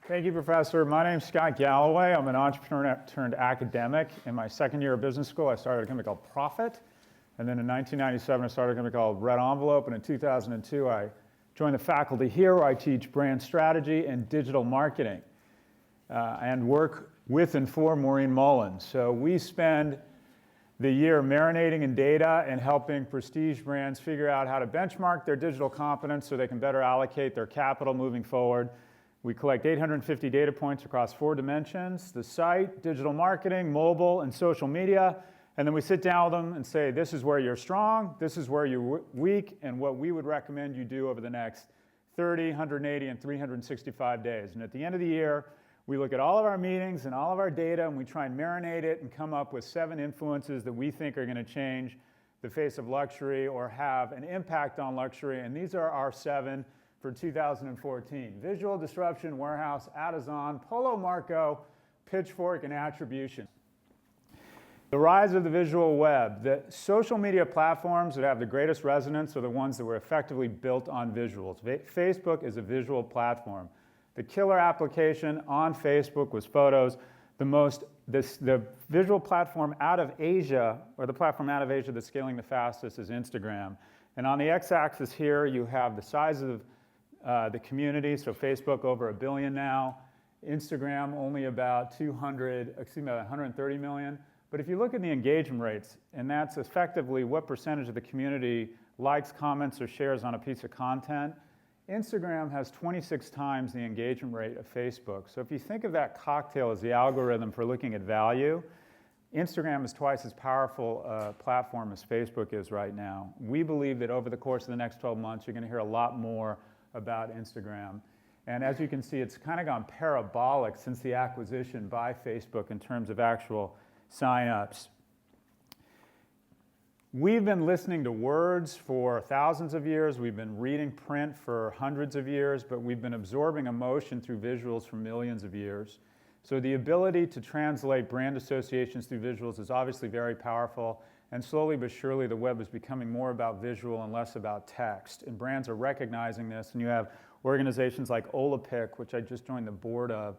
Thank you, Professor. My name's Scott Galloway. I'm an entrepreneur turned academic. In my second year of business school, I started a company called Profit. And then in 1997, I started a company called Red Envelope. And in 2002, I joined the faculty here where I teach brand strategy and digital marketing and work with and for Maureen Mullins. So we spend the year marinating in data and helping prestige brands figure out how to benchmark their digital competence so they can better allocate their capital moving forward. We collect 850 data points across 4 dimensions: the site, digital marketing, mobile, and social media. And then we sit down with them and say, this is where you're strong, this is where you're weak, and what we would recommend you do over the next 30, 180, and 365 days. And at the end of the year, we look at all of our meetings and all of our data, and we try and marinate it and come up with 7 influences that we think are going to change the face of luxury or have an impact on luxury. And these are our 7 for 2014. Visual disruption, warehouse, Adazon, Polo Marco, pitchfork, and attribution. The rise of the visual web. The social media platforms that have the greatest resonance are the ones that were effectively built on visuals. Facebook is a visual platform. The killer application on Facebook was photos. The visual platform out of Asia, or the platform out of Asia that's scaling the fastest, is Instagram. And on the x-axis here, you have the size of the community. So Facebook over 1 billion now. Instagram only about 130 million. But if you look at the engagement rates, and that's effectively what percentage of the community likes, comments, or shares on a piece of content, Instagram has 26 times the engagement rate of Facebook. So if you think of that cocktail as the algorithm for looking at value, Instagram is twice as powerful a platform as Facebook is right now. We believe that over the course of the next 12 months, you're going to hear a lot more about Instagram. And as you can see, it's kind of gone parabolic since the acquisition by Facebook in terms of actual sign-ups. We've been listening to words for thousands of years. We've been reading print for hundreds of years, but we've been absorbing emotion through visuals for millions of years. So the ability to translate brand associations through visuals is obviously very powerful, and slowly but surely the web is becoming more about visual and less about text. And brands are recognizing this, and you have organizations like Olympic, which I just joined the board of,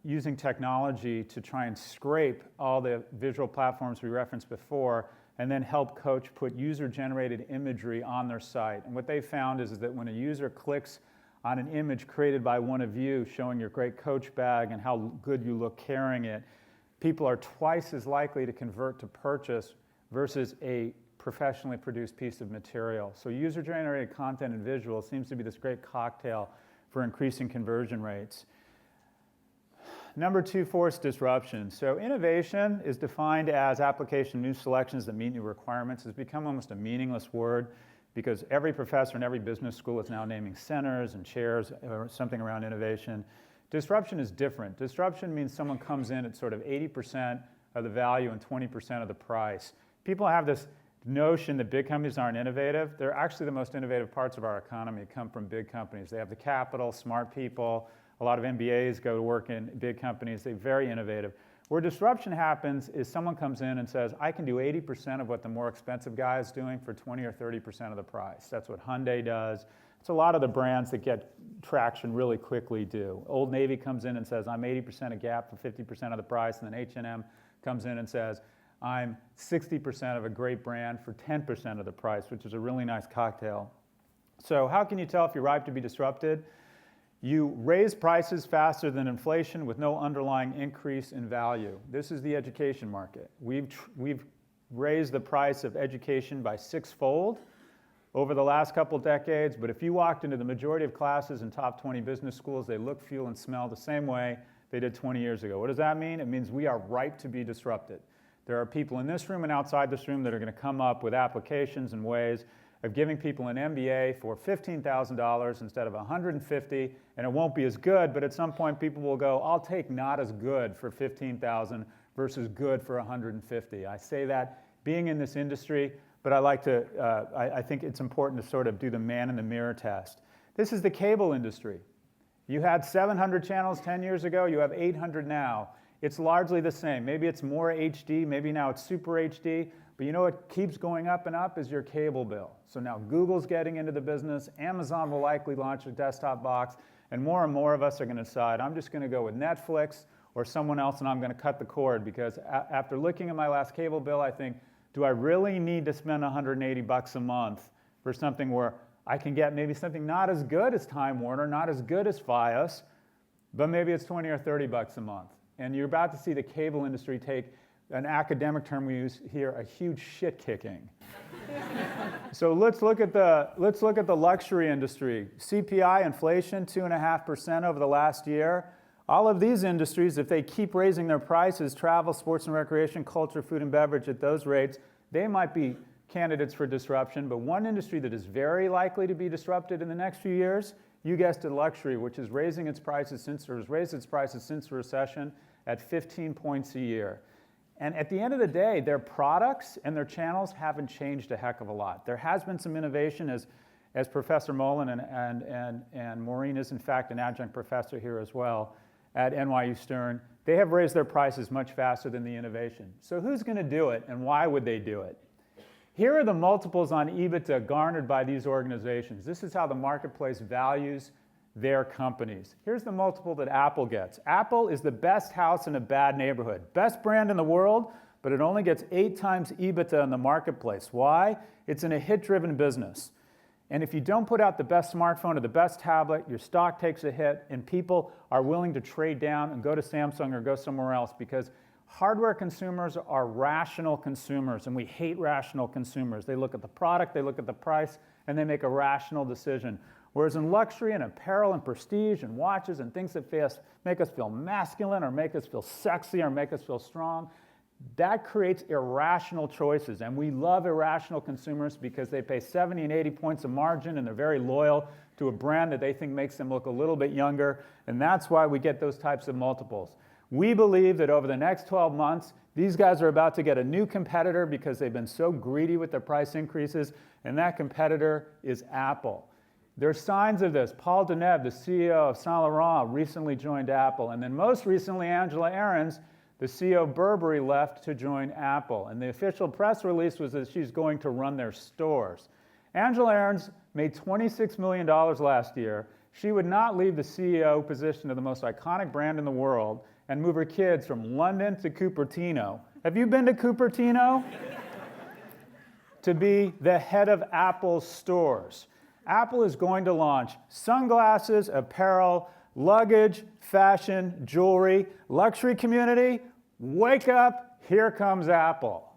using technology to try and scrape all the visual platforms we referenced before and then help coach put user-generated imagery on their site. And what they found is that when a user clicks on an image created by one of you showing your great Coach bag and how good you look carrying it, people are twice as likely to convert to purchase versus a professionally produced piece of material. So user-generated content and visual seems to be this great cocktail for increasing conversion rates. Number 2, forced disruption. So innovation is defined as application of new selections that meet new requirements. It's become almost a meaningless word because every professor in every business school is now naming centers and chairs or something around innovation. Disruption is different. Disruption means someone comes in at sort of 80% of the value and 20% of the price. People have this notion that big companies aren't innovative. They're actually the most innovative parts of our economy come from big companies. They have the capital, smart people. A lot of MBAs go to work in big companies. They're very innovative. Where disruption happens is someone comes in and says, I can do 80% of what the more expensive guy is doing for 20 or 30% of the price. That's what Hyundai does. It's a lot of the brands that get traction really quickly do. Old Navy comes in and says, I'm 80% of Gap for 50% of the price, and then H&M comes in and says, I'm 60% of a great brand for 10% of the price, which is a really nice cocktail. So how can you tell if you're ripe to be disrupted? You raise prices faster than inflation with no underlying increase in value. This is the education market. We've raised the price of education by 6-fold over the last couple decades, but if you walked into the majority of classes in top 20 business schools, they look, feel, and smell the same way they did 20 years ago. What does that mean? It means we are ripe to be disrupted. There are people in this room and outside this room that are going to come up with applications and ways of giving people an MBA for $15,000 instead of $150,000, and it won't be as good, but at some point people will go, I'll take not as good for $15,000 versus good for $150,000. I say that being in this industry, but I think it's important to sort of do the man in the mirror test. This is the cable industry. You had 700 channels 10 years ago, you have 800 now. It's largely the same. Maybe it's more HD, maybe now it's super HD, but you know what keeps going up and up is your cable bill. So now Google's getting into the business, Amazon will likely launch a desktop box, and more of us are going to decide, I'm just going to go with Netflix or someone else, and I'm going to cut the cord, because after looking at my last cable bill, I think, do I really need to spend $180 a month for something where I can get maybe something not as good as Time Warner, not as good as Fios, but maybe it's 20 or 30 bucks a month. And you're about to see the cable industry take, an academic term we use here, a huge shit kicking. So let's look at the luxury industry. CPI inflation, 2.5% over the last year. All of these industries, if they keep raising their prices, travel, sports and recreation, culture, food and beverage at those rates, they might be candidates for disruption. But one industry that is very likely to be disrupted in the next few years, you guessed it, luxury, which is raising its prices since, or has raised its prices since the recession at 15 points a year. And at the end of the day, their products and their channels haven't changed a heck of a lot. There has been some innovation, as Professor Mullen and Maureen is in fact an adjunct professor here as well at NYU Stern. They have raised their prices much faster than the innovation. So who's going to do it, and why would they do it? Here are the multiples on EBITDA garnered by these organizations. This is how the marketplace values their companies. Here's the multiple that Apple gets. Apple is the best house in a bad neighborhood. Best brand in the world, but it only gets 8 times EBITDA in the marketplace. Why? It's in a hit-driven business. And if you don't put out the best smartphone or the best tablet, your stock takes a hit, and people are willing to trade down and go to Samsung or go somewhere else, because hardware consumers are rational consumers, and we hate rational consumers. They look at the product, they look at the price, and they make a rational decision. Whereas in luxury and apparel and prestige and watches and things that make us feel masculine or make us feel sexy or make us feel strong, that creates irrational choices. And we love irrational consumers because they pay 70 and 80 points of margin, and they're very loyal to a brand that they think makes them look a little bit younger. And that's why we get those types of multiples. We believe that over the next 12 months, these guys are about to get a new competitor because they've been so greedy with their price increases, and that competitor is Apple. There are signs of this. Paul Deneb, the CEO of Saint Laurent, recently joined Apple. And then most recently, Angela Ahrendts, the CEO of Burberry, left to join Apple. And the official press release was that she's going to run their stores. Angela Ahrendts made $26 million last year. She would not leave the CEO position of the most iconic brand in the world and move her kids from London to Cupertino. Have you been to Cupertino? To be the head of Apple's stores. Apple is going to launch sunglasses, apparel, luggage, fashion, jewelry. Luxury community, wake up, here comes Apple.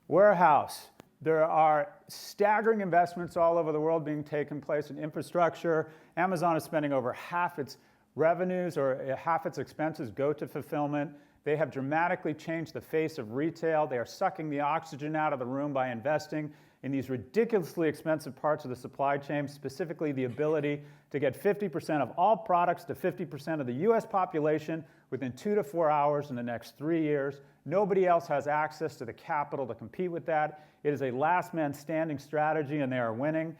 Warehouse. There are staggering investments all over the world being taken place in infrastructure. Amazon is spending over half its revenues or half its expenses go to fulfillment. They have dramatically changed the face of retail. They are sucking the oxygen out of the room by investing in these ridiculously expensive parts of the supply chain, specifically the ability to get 50% of all products to 50% of the US population within 2 to 4 hours in the next 3 years. Nobody else has access to the capital to compete with that. It is a last man standing strategy, and they are winning.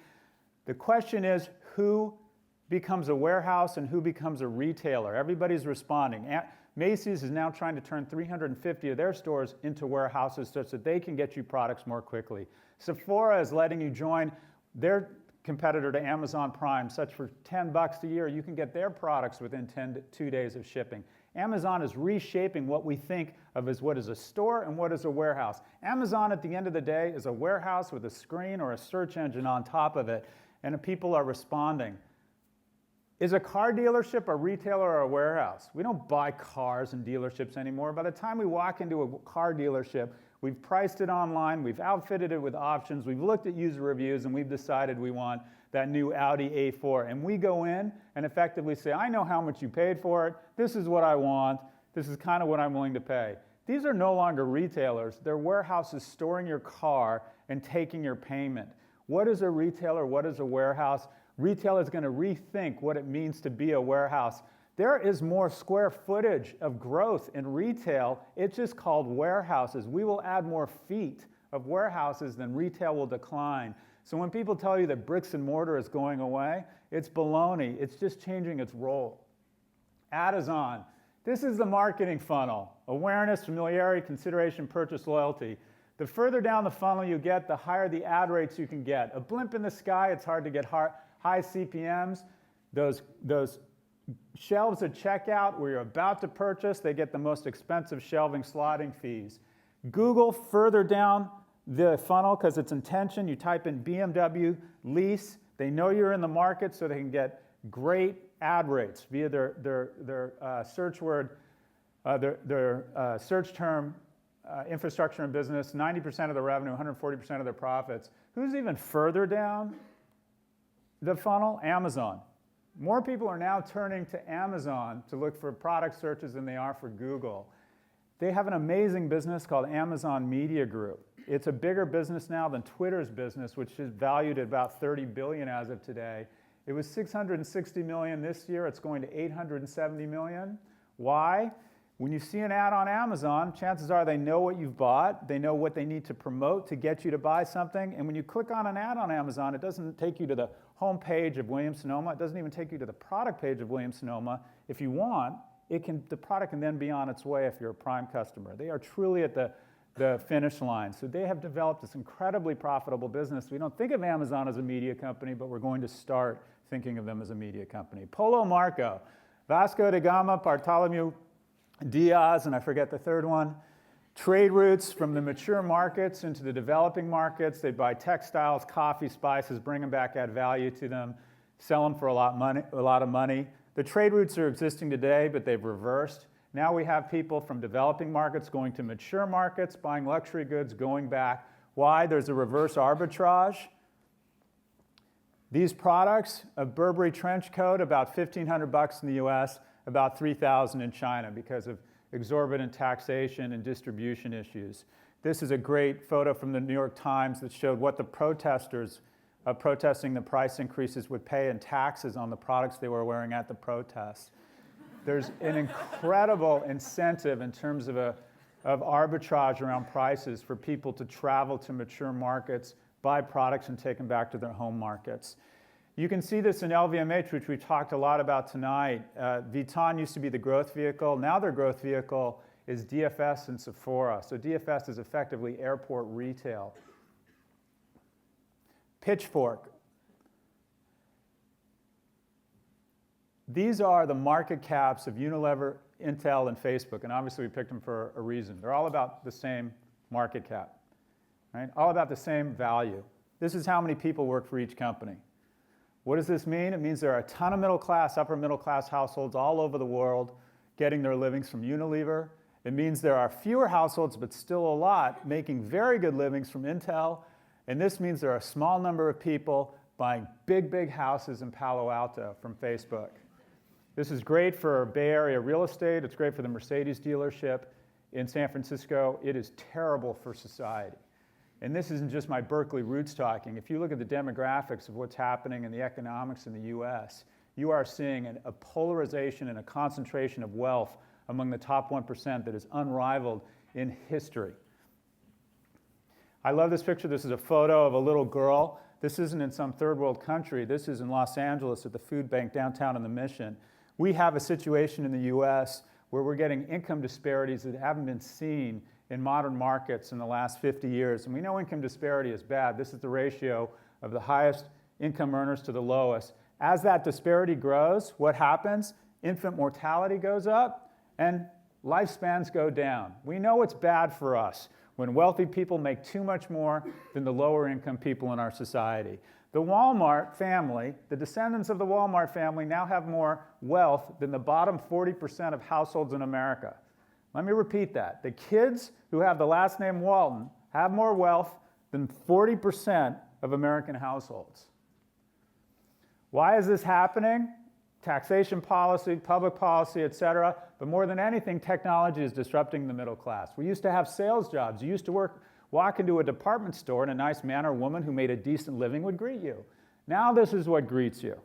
The question is, who becomes a warehouse and who becomes a retailer? Everybody's responding. Macy's is now trying to turn 350 of their stores into warehouses so that they can get you products more quickly. Sephora is letting you join their competitor to Amazon Prime, such for $10 a year, you can get their products within 2 days of shipping. Amazon is reshaping what we think of as what is a store and what is a warehouse. Amazon, at the end of the day, is a warehouse with a screen or a search engine on top of it, and people are responding. Is a car dealership a retailer or a warehouse? We don't buy cars in dealerships anymore. By the time we walk into a car dealership, we've priced it online, we've outfitted it with options, we've looked at user reviews, and we've decided we want that new Audi A4. And we go in and effectively say, I know how much you paid for it, this is what I want, this is kind of what I'm willing to pay. These are no longer retailers, they're warehouses storing your car and taking your payment. What is a retailer? What is a warehouse? Retail is going to rethink what it means to be a warehouse. There is more square footage of growth in retail. It's just called warehouses. We will add more feet of warehouses than retail will decline. So when people tell you that bricks and mortar is going away, it's baloney. It's just changing its role. Ad is on. This is the marketing funnel. Awareness, familiarity, consideration, purchase, loyalty. The further down the funnel you get, the higher the ad rates you can get. A blimp in the sky, it's hard to get high CPMs. Those shelves at checkout where you're about to purchase, they get the most expensive shelving slotting fees. Google further down the funnel, because it's intention, you type in BMW lease, they know you're in the market so they can get great ad rates via their search word, their search term, infrastructure and business, 90% of the revenue, 140% of their profits. Who's even further down the funnel? Amazon. More people are now turning to Amazon to look for product searches than they are for Google. They have an amazing business called Amazon Media Group. It's a bigger business now than Twitter's business, which is valued at about $30 billion as of today. It was $660 million this year. It's going to $870 million. Why? When you see an ad on Amazon, chances are they know what you've bought. They know what they need to promote to get you to buy something. And when you click on an ad on Amazon, it doesn't take you to the home page of Williams-Sonoma. It doesn't even take you to the product page of Williams-Sonoma. If you want, the product can then be on its way if you're a Prime customer. They are truly at the finish line. So they have developed this incredibly profitable business. We don't think of Amazon as a media company, but we're going to start thinking of them as a media company. Polo Marco, Vasco da Gama, Bartholomew Diaz, and I forget the third one. Trade routes from the mature markets into the developing markets. They buy textiles, coffee, spices, bring them back, add value to them, sell them for a lot of money. The trade routes are existing today, but they've reversed. Now we have people from developing markets going to mature markets, buying luxury goods, going back. Why? There's a reverse arbitrage. These products, a Burberry trench coat, about $1,500 in the US, about $3,000 in China because of exorbitant taxation and distribution issues. This is a great photo from the New York Times that showed what the protesters protesting the price increases would pay in taxes on the products they were wearing at the protests. There's an incredible incentive in terms of arbitrage around prices for people to travel to mature markets, buy products, and take them back to their home markets. You can see this in LVMH, which we talked a lot about tonight. Vuitton used to be the growth vehicle. Now their growth vehicle is DFS and Sephora. So DFS is effectively airport retail. Pitchfork. These are the market caps of Unilever, Intel, and Facebook. And obviously we picked them for a reason. They're all about the same market cap, right? All about the same value. This is how many people work for each company. What does this mean? It means there are a ton of middle class, upper middle class households all over the world getting their livings from Unilever. It means there are fewer households, but still a lot, making very good livings from Intel. And this means there are a small number of people buying big, big houses in Palo Alto from Facebook. This is great for Bay Area real estate. It's great for the Mercedes dealership in San Francisco. It is terrible for society. And this isn't just my Berkeley roots talking. If you look at the demographics of what's happening in the economics in the US, you are seeing a polarization and a concentration of wealth among the top 1% that is unrivaled in history. I love this picture. This is a photo of a little girl. This isn't in some third world country. This is in Los Angeles at the food bank downtown in the Mission. We have a situation in the US where we're getting income disparities that haven't been seen in modern markets in the last 50 years. And we know income disparity is bad. This is the ratio of the highest income earners to the lowest. As that disparity grows, what happens? Infant mortality goes up and lifespans go down. We know it's bad for us when wealthy people make too much more than the lower income people in our society. The Wal-Mart family, the descendants of the Wal-Mart family now have more wealth than the bottom 40% of households in America. Let me repeat that. The kids who have the last name Walton have more wealth than 40% of American households. Why is this happening? Taxation policy, public policy, et cetera. But more than anything, technology is disrupting the middle class. We used to have sales jobs. You used to walk into a department store and a nice man or woman who made a decent living would greet you. Now this is what greets you,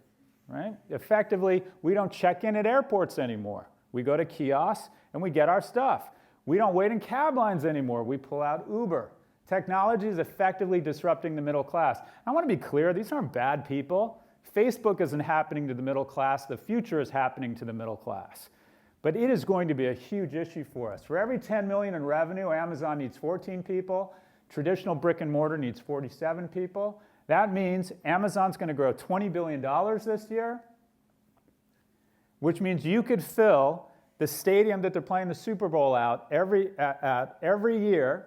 right? Effectively, we don't check in at airports anymore. We go to kiosks and we get our stuff. We don't wait in cab lines anymore. We pull out Uber. Technology is effectively disrupting the middle class. I want to be clear, these aren't bad people. Facebook isn't happening to the middle class. The future is happening to the middle class. But it is going to be a huge issue for us. For every 10 million in revenue, Amazon needs 14 people. Traditional brick and mortar needs 47 people. That means Amazon's going to grow $20 billion this year. which means you could fill the stadium that they're playing the Super Bowl out every year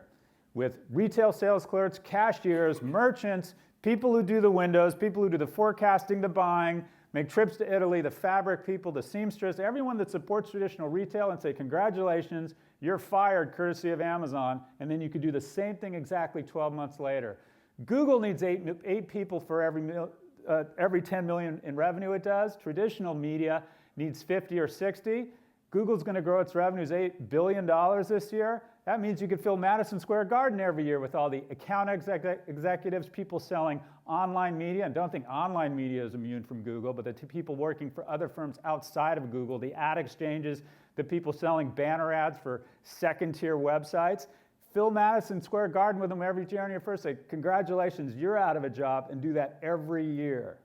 with retail sales clerks, cashiers, merchants, people who do the windows, people who do the forecasting, the buying, make trips to Italy, the fabric people, the seamstress, everyone that supports traditional retail, and say, congratulations, you're fired courtesy of Amazon, and then you could do the same thing exactly 12 months later. Google needs eight people for every 10 million in revenue it does. Traditional media needs 50 or 60. Google's going to grow its revenues $8 billion this year. That means you could fill Madison Square Garden every year with all the account executives, people selling online media. And don't think online media is immune from Google, but the people working for other firms outside of Google, the ad exchanges, the people selling banner ads for second-tier websites. Fill Madison Square Garden with them every January 1st. Say, congratulations, you're out of a job, and do that every year.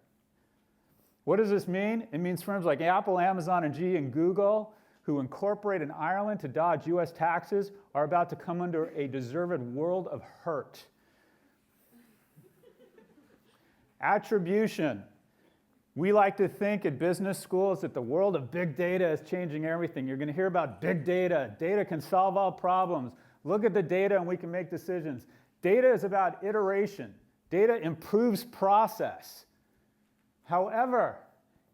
What does this mean? It means firms like Apple, Amazon, and GE and Google, who incorporate in Ireland to dodge US taxes, are about to come under a deserved world of hurt. Attribution. We like to think at business schools that the world of big data is changing everything. You're going to hear about big data. Data can solve all problems. Look at the data and we can make decisions. Data is about iteration. Data improves process. However,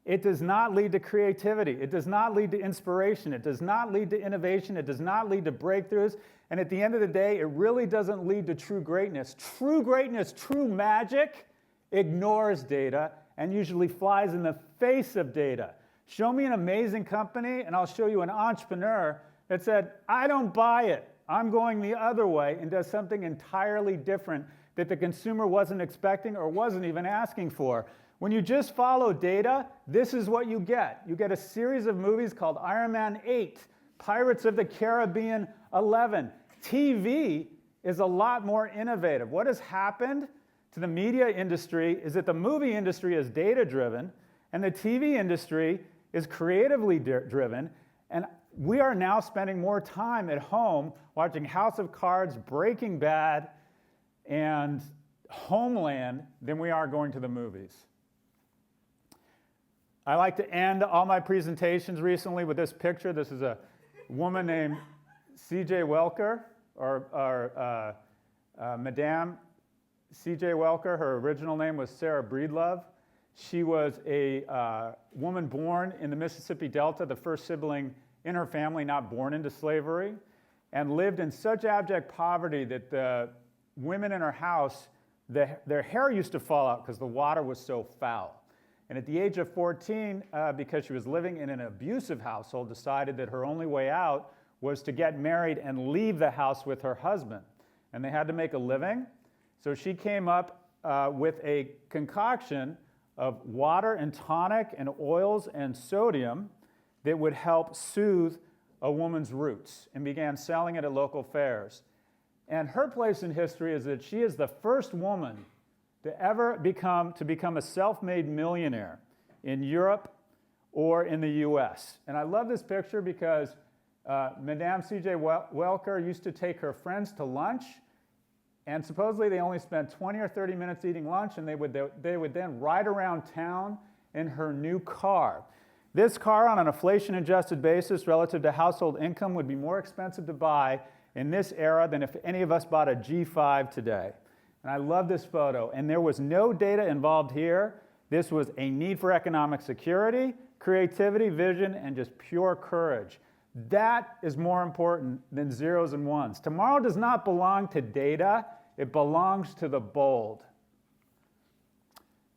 it does not lead to creativity. It does not lead to inspiration. It does not lead to innovation. It does not lead to breakthroughs. And at the end of the day, it really doesn't lead to true greatness. True greatness, true magic, ignores data and usually flies in the face of data. Show me an amazing company, and I'll show you an entrepreneur that said, I don't buy it. I'm going the other way, and does something entirely different that the consumer wasn't expecting or wasn't even asking for. When you just follow data, this is what you get. You get a series of movies called Iron Man 8, Pirates of the Caribbean 11. TV is a lot more innovative. What has happened to the media industry is that the movie industry is data-driven, and the TV industry is creatively driven, and we are now spending more time at home watching House of Cards, Breaking Bad, and Homeland than we are going to the movies. I like to end all my presentations recently with this picture. This is a woman named C.J. Welker, or Madame C.J. Welker. Her original name was Sarah Breedlove. She was a woman born in the Mississippi Delta, the first sibling in her family not born into slavery, and lived in such abject poverty that the women in her house, their hair used to fall out because the water was so foul. And at the age of 14, because she was living in an abusive household, decided that her only way out was to get married and leave the house with her husband. And they had to make a living. So she came up with a concoction of water and tonic and oils and sodium that would help soothe a woman's roots, and began selling it at local fairs. And her place in history is that she is the first woman to ever become a self-made millionaire in Europe or in the US. And I love this picture because Madame C.J. Welker used to take her friends to lunch, and supposedly they only spent 20 or 30 minutes eating lunch, and they would then ride around town in her new car. This car, on an inflation-adjusted basis relative to household income, would be more expensive to buy in this era than if any of us bought a G5 today. And I love this photo. And there was no data involved here. This was a need for economic security, creativity, vision, and just pure courage. That is more important than zeros and ones. Tomorrow does not belong to data. It belongs to the bold.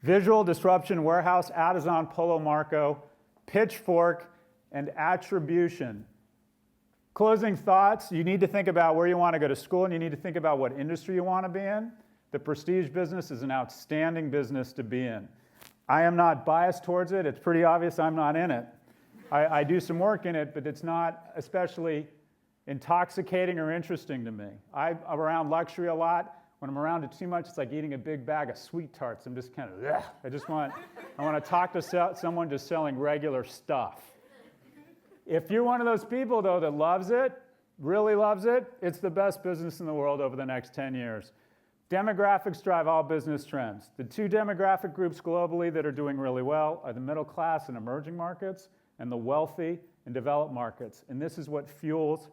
Visual disruption, warehouse, Adazon, Polo Marco, pitchfork, and attribution. Closing thoughts, you need to think about where you want to go to school, and you need to think about what industry you want to be in. The prestige business is an outstanding business to be in. I am not biased towards it. It's pretty obvious I'm not in it. I do some work in it, but it's not especially intoxicating or interesting to me. I'm around luxury a lot. When I'm around it too much, it's like eating a big bag of sweet tarts. I'm just kind of, ugh. I want to talk to someone just selling regular stuff. If you're one of those people, though, that loves it, really loves it, it's the best business in the world over the next 10 years. Demographics drive all business trends. The two demographic groups globally that are doing really well are the middle class and emerging markets, and the wealthy and developed markets. And this is what fuels,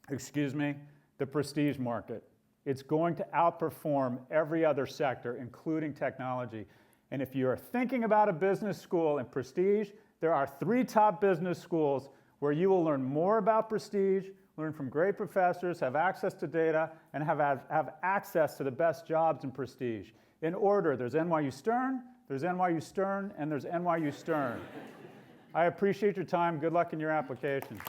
the prestige market. It's going to outperform every other sector, including technology. And if you're thinking about a business school in prestige, there are 3 top business schools where you will learn more about prestige, learn from great professors, have access to data, and have access to the best jobs in prestige. In order, there's NYU Stern, there's NYU Stern, and there's NYU Stern. I appreciate your time. Good luck in your applications.